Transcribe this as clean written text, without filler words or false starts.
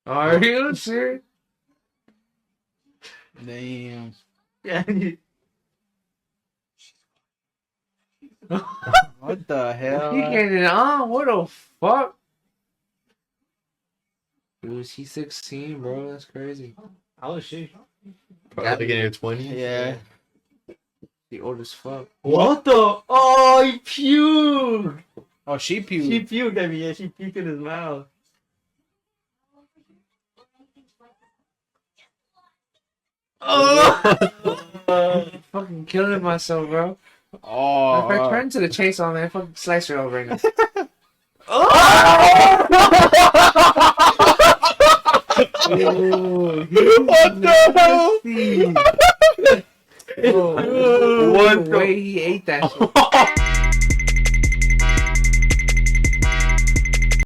Are you serious? Damn. Yeah. What the hell? He getting it on. What the fuck? Dude, she's 16, bro. That's crazy. How old is she? Probably like in your 20s. Yeah. The old as fuck. What the? Oh, he puked. Oh, she puked. She puked at me. Yeah, she puked in his mouth. Oh. Fucking killing myself, bro. Oh. If I turn to the chainsaw, man, fucking slice her over right now. What the hell? Oh, What the the- way he ate that shit.